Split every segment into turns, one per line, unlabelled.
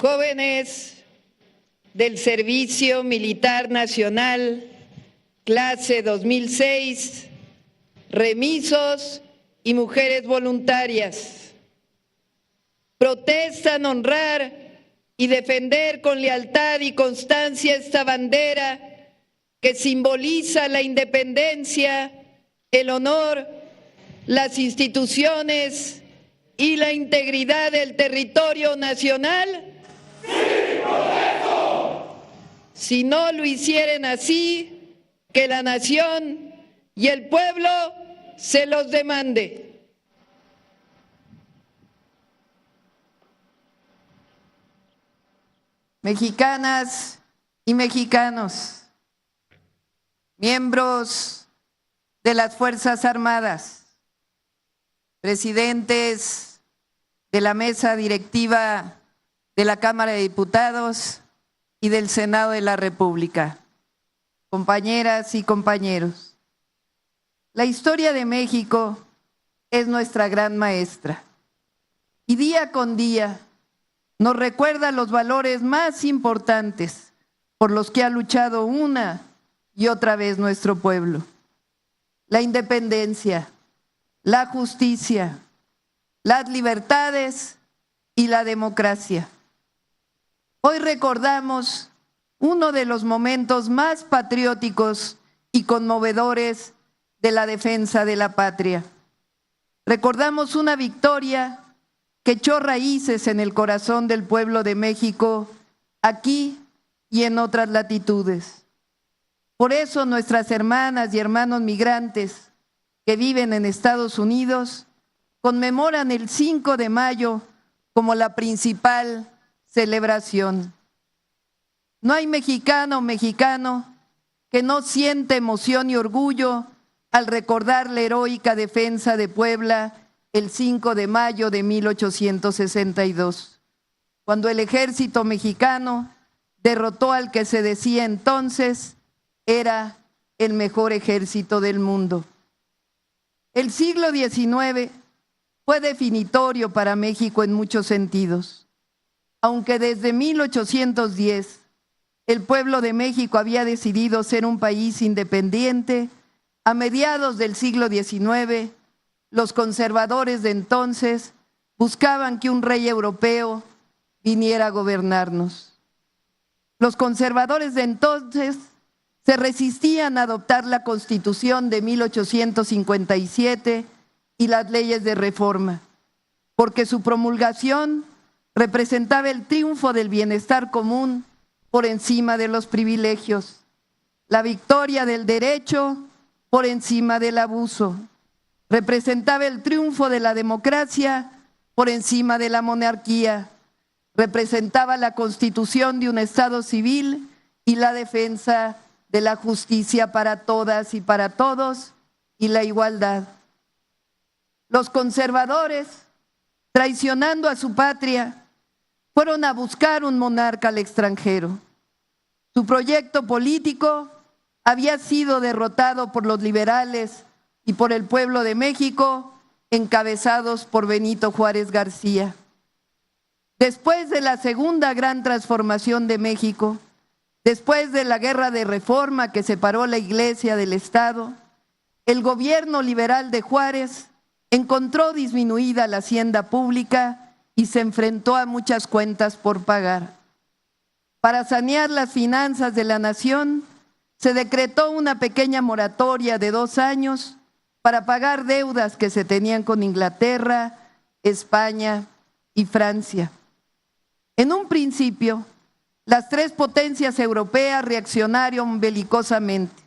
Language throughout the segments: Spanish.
jóvenes del Servicio Militar Nacional, clase 2006, remisos y mujeres voluntarias. Protestan honrar y defender con lealtad y constancia esta bandera que simboliza la independencia, el honor, las instituciones y la integridad del territorio nacional.
¡Sí, progreso!
Si no lo hicieren así, que la nación y el pueblo se los demande. Mexicanas y mexicanos, miembros de las Fuerzas Armadas, presidentes de la mesa directiva de la Cámara de Diputados y del Senado de la República, compañeras y compañeros. La historia de México es nuestra gran maestra y día con día nos recuerda los valores más importantes por los que ha luchado una y otra vez nuestro pueblo: la independencia, la justicia, las libertades y la democracia. Hoy recordamos uno de los momentos más patrióticos y conmovedores de la defensa de la patria. Recordamos una victoria que echó raíces en el corazón del pueblo de México, aquí y en otras latitudes. Por eso nuestras hermanas y hermanos migrantes que viven en Estados Unidos conmemoran el 5 de mayo como la principal celebración. No hay mexicano o mexicano que no siente emoción y orgullo al recordar la heroica defensa de Puebla el 5 de mayo de 1862, cuando el ejército mexicano derrotó al que se decía entonces era el mejor ejército del mundo. El siglo XIX fue definitorio para México en muchos sentidos. Aunque desde 1810 el pueblo de México había decidido ser un país independiente, a mediados del siglo XIX, los conservadores de entonces buscaban que un rey europeo viniera a gobernarnos. Los conservadores de entonces se resistían a adoptar la Constitución de 1857 y las leyes de reforma, porque su promulgación representaba el triunfo del bienestar común por encima de los privilegios, la victoria del derecho por encima del abuso. Representaba el triunfo de la democracia por encima de la monarquía. Representaba la constitución de un Estado civil y la defensa de la justicia para todas y para todos y la igualdad. Los conservadores, traicionando a su patria, fueron a buscar un monarca al extranjero. Su proyecto político había sido derrotado por los liberales y por el pueblo de México, encabezados por Benito Juárez García. Después de la segunda gran transformación de México, después de la guerra de reforma que separó la Iglesia del Estado, el gobierno liberal de Juárez encontró disminuida la hacienda pública y se enfrentó a muchas cuentas por pagar. Para sanear las finanzas de la nación, se decretó una pequeña moratoria de 2 años para pagar deudas que se tenían con Inglaterra, España y Francia. En un principio, las 3 potencias europeas reaccionaron belicosamente,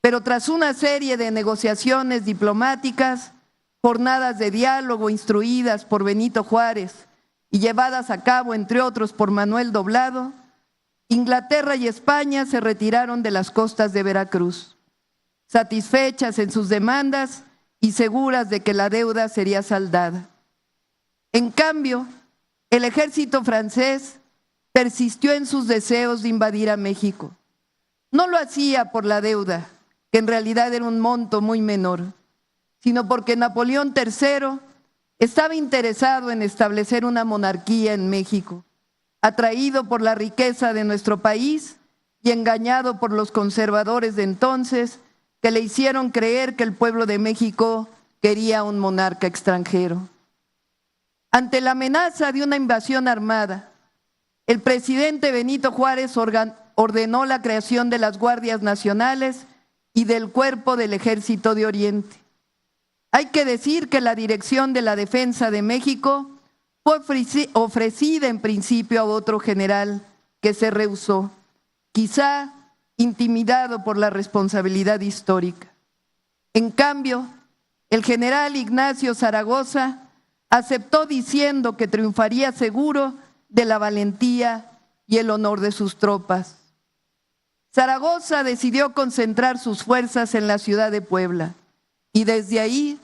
pero tras una serie de negociaciones diplomáticas, jornadas de diálogo instruidas por Benito Juárez y llevadas a cabo, entre otros, por Manuel Doblado, Inglaterra y España se retiraron de las costas de Veracruz, satisfechas en sus demandas y seguras de que la deuda sería saldada. En cambio, el ejército francés persistió en sus deseos de invadir a México. No lo hacía por la deuda, que en realidad era un monto muy menor, sino porque Napoleón III estaba interesado en establecer una monarquía en México, atraído por la riqueza de nuestro país y engañado por los conservadores de entonces, que le hicieron creer que el pueblo de México quería un monarca extranjero. Ante la amenaza de una invasión armada, el presidente Benito Juárez ordenó la creación de las Guardias Nacionales y del Cuerpo del Ejército de Oriente. Hay que decir que la dirección de la Defensa de México fue ofrecida en principio a otro general que se rehusó, quizá intimidado por la responsabilidad histórica. En cambio, el general Ignacio Zaragoza aceptó diciendo que triunfaría seguro de la valentía y el honor de sus tropas. Zaragoza decidió concentrar sus fuerzas en la ciudad de Puebla y desde ahí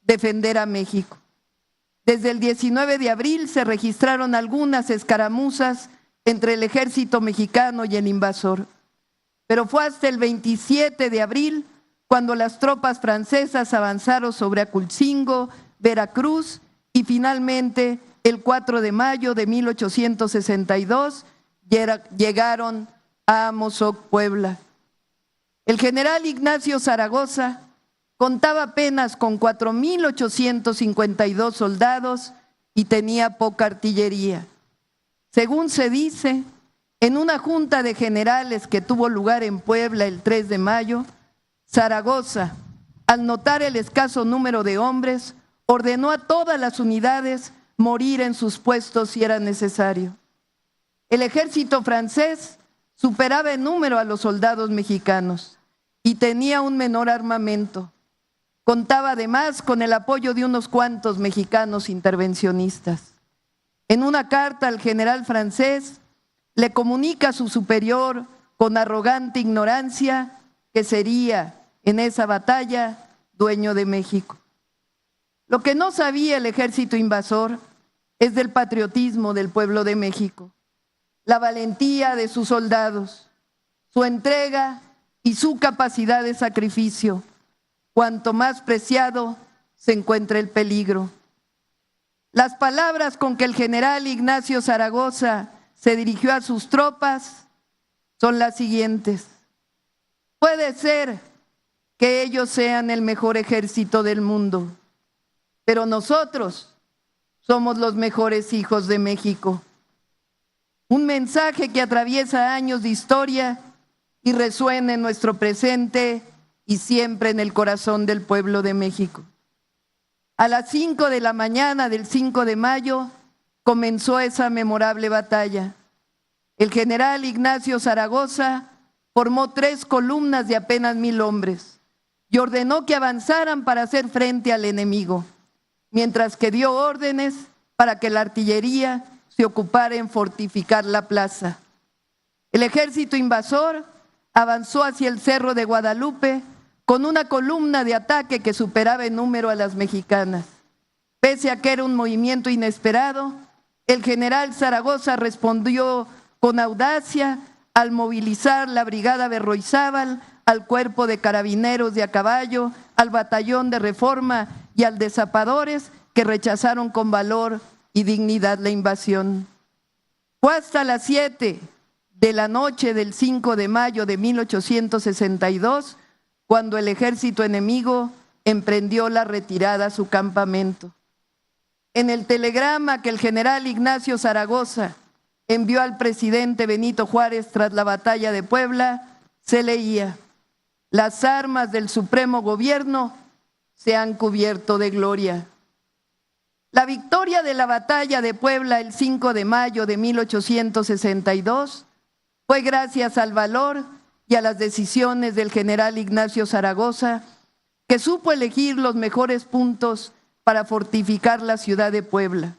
defender a México. Desde el 19 de abril se registraron algunas escaramuzas entre el ejército mexicano y el invasor, pero fue hasta el 27 de abril cuando las tropas francesas avanzaron sobre Aculcingo, Veracruz y finalmente el 4 de mayo de 1862 llegaron a Amozoc, Puebla. El general Ignacio Zaragoza contaba apenas con 4,852 soldados y tenía poca artillería. Según se dice, en una junta de generales que tuvo lugar en Puebla el 3 de mayo, Zaragoza, al notar el escaso número de hombres, ordenó a todas las unidades morir en sus puestos si era necesario. El ejército francés superaba en número a los soldados mexicanos y tenía un menor armamento. Contaba además con el apoyo de unos cuantos mexicanos intervencionistas. En una carta al general francés le comunica a su superior con arrogante ignorancia que sería en esa batalla dueño de México. Lo que no sabía el ejército invasor es del patriotismo del pueblo de México, la valentía de sus soldados, su entrega y su capacidad de sacrificio. Cuanto más preciado se encuentra el peligro. Las palabras con que el general Ignacio Zaragoza se dirigió a sus tropas son las siguientes: puede ser que ellos sean el mejor ejército del mundo, pero nosotros somos los mejores hijos de México. Un mensaje que atraviesa años de historia y resuena en nuestro presente y siempre en el corazón del pueblo de México. A las 5 de la mañana del 5 de mayo comenzó esa memorable batalla. El general Ignacio Zaragoza formó 3 columnas de apenas 1,000 hombres y ordenó que avanzaran para hacer frente al enemigo, mientras que dio órdenes para que la artillería se ocupara en fortificar la plaza. El ejército invasor avanzó hacia el Cerro de Guadalupe con una columna de ataque que superaba en número a las mexicanas. Pese a que era un movimiento inesperado, el general Zaragoza respondió con audacia al movilizar la brigada Berroizábal, al cuerpo de carabineros de a caballo, al batallón de Reforma y al de Zapadores, que rechazaron con valor y dignidad la invasión. Fue hasta las 7 de la noche del 5 de mayo de 1862 cuando el ejército enemigo emprendió la retirada a su campamento. En el telegrama que el general Ignacio Zaragoza envió al presidente Benito Juárez tras la batalla de Puebla, se leía: las armas del supremo gobierno se han cubierto de gloria. La victoria de la batalla de Puebla el 5 de mayo de 1862 fue gracias al valor y a las decisiones del general Ignacio Zaragoza, que supo elegir los mejores puntos para fortificar la ciudad de Puebla,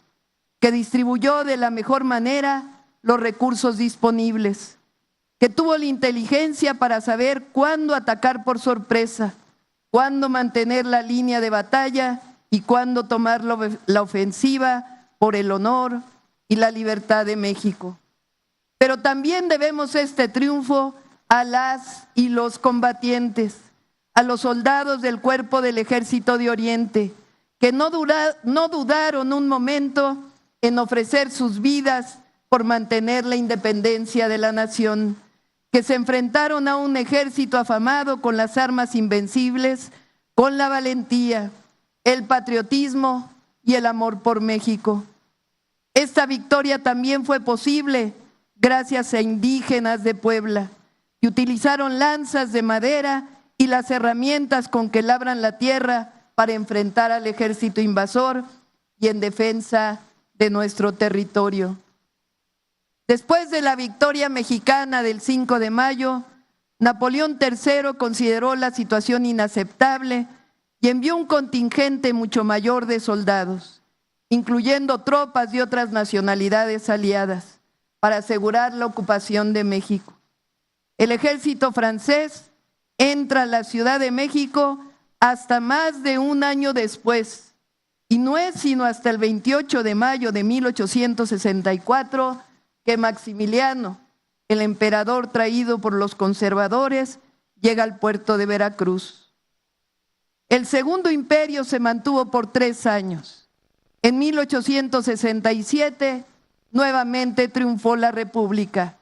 que distribuyó de la mejor manera los recursos disponibles, que tuvo la inteligencia para saber cuándo atacar por sorpresa, cuándo mantener la línea de batalla y cuándo tomar la ofensiva por el honor y la libertad de México. Pero también debemos este triunfo a las y los combatientes, a los soldados del Cuerpo del Ejército de Oriente, que no dudaron un momento en ofrecer sus vidas por mantener la independencia de la nación, que se enfrentaron a un ejército afamado con las armas invencibles, con la valentía, el patriotismo y el amor por México. Esta victoria también fue posible gracias a indígenas de Puebla, que utilizaron lanzas de madera y las herramientas con que labran la tierra para enfrentar al ejército invasor y en defensa de nuestro territorio. Después de la victoria mexicana del 5 de mayo, Napoleón III consideró la situación inaceptable y envió un contingente mucho mayor de soldados, incluyendo tropas de otras nacionalidades aliadas, para asegurar la ocupación de México. El ejército francés entra a la Ciudad de México hasta más de un año después, y no es sino hasta el 28 de mayo de 1864 que Maximiliano, el emperador traído por los conservadores, llega al puerto de Veracruz. El Segundo Imperio se mantuvo por 3 años. En 1867 nuevamente triunfó la República,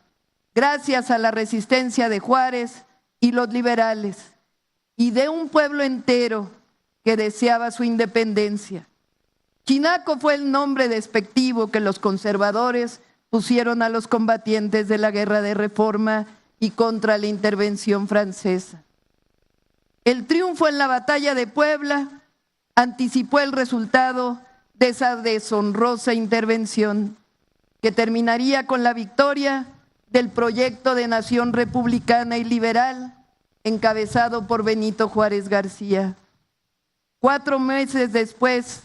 gracias a la resistencia de Juárez y los liberales, y de un pueblo entero que deseaba su independencia. Chinaco fue el nombre despectivo que los conservadores pusieron a los combatientes de la Guerra de Reforma y contra la intervención francesa. El triunfo en la batalla de Puebla anticipó el resultado de esa deshonrosa intervención, que terminaría con la victoria del proyecto de nación republicana y liberal encabezado por Benito Juárez García. 4 meses después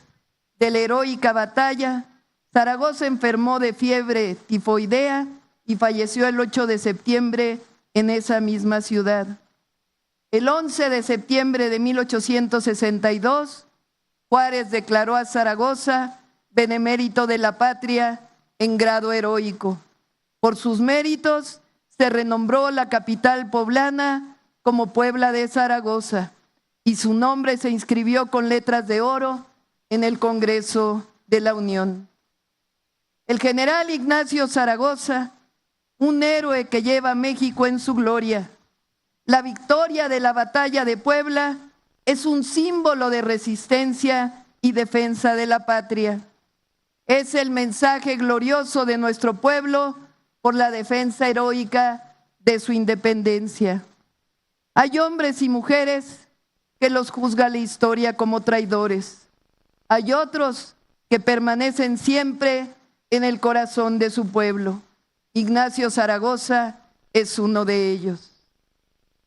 de la heroica batalla, Zaragoza enfermó de fiebre tifoidea y falleció el 8 de septiembre en esa misma ciudad. El 11 de septiembre de 1862, Juárez declaró a Zaragoza benemérito de la patria en grado heroico. Por sus méritos se renombró la capital poblana como Puebla de Zaragoza y su nombre se inscribió con letras de oro en el Congreso de la Unión. El general Ignacio Zaragoza, un héroe que lleva a México en su gloria. La victoria de la batalla de Puebla es un símbolo de resistencia y defensa de la patria. Es el mensaje glorioso de nuestro pueblo por la defensa heroica de su independencia. Hay hombres y mujeres que los juzga la historia como traidores. Hay otros que permanecen siempre en el corazón de su pueblo. Ignacio Zaragoza es uno de ellos.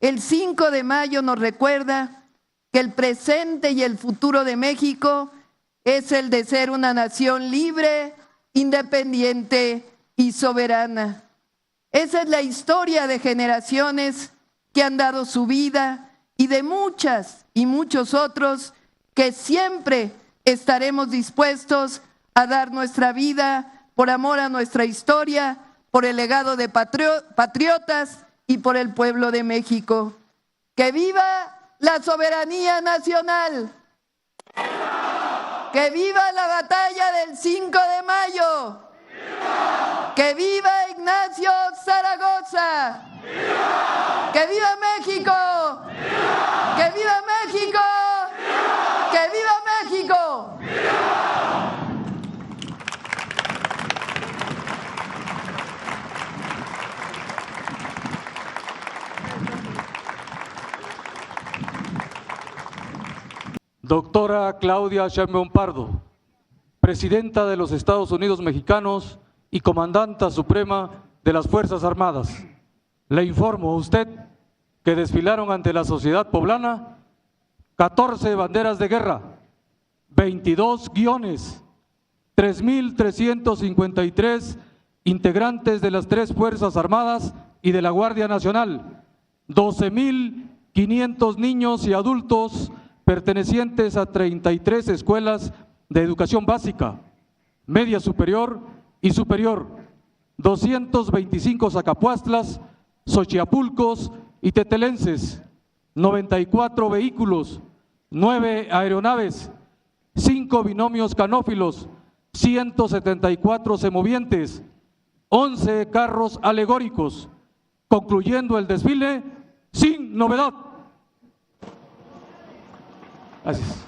El 5 de mayo nos recuerda que el presente y el futuro de México es el de ser una nación libre, independiente y soberana. Esa es la historia de generaciones que han dado su vida y de muchas y muchos otros que siempre estaremos dispuestos a dar nuestra vida por amor a nuestra historia, por el legado de patriotas y por el pueblo de México. ¡Que viva la soberanía nacional! ¡Que viva la batalla del 5 de mayo! ¡Que viva Ignacio Zaragoza! ¡Que viva México! ¡Que viva México! ¡Que viva México!
Doctora Claudia Sheinbaum Pardo, Presidenta de los Estados Unidos Mexicanos y Comandanta Suprema de las Fuerzas Armadas. Le informo a usted que desfilaron ante la sociedad poblana 14 banderas de guerra, 22 guiones, 3.353 integrantes de las 3 Fuerzas Armadas y de la Guardia Nacional, 12.500 niños y adultos pertenecientes a 33 escuelas de educación básica, media superior y superior, 225 zacapuastlas, xochiapulcos y tetelenses, 94 vehículos, 9 aeronaves, 5 binomios canófilos, 174 semovientes, 11 carros alegóricos, concluyendo el desfile sin novedad. Gracias.